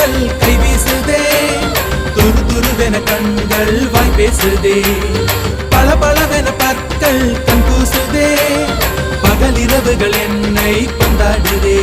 காதல் கை வீசுதே துரு துருவென கண்கள் வாய் பேசுதே பல பலவென பற்கள் கண் கூசுதே பகலிரவுகள் என்னை கொண்டாடுதே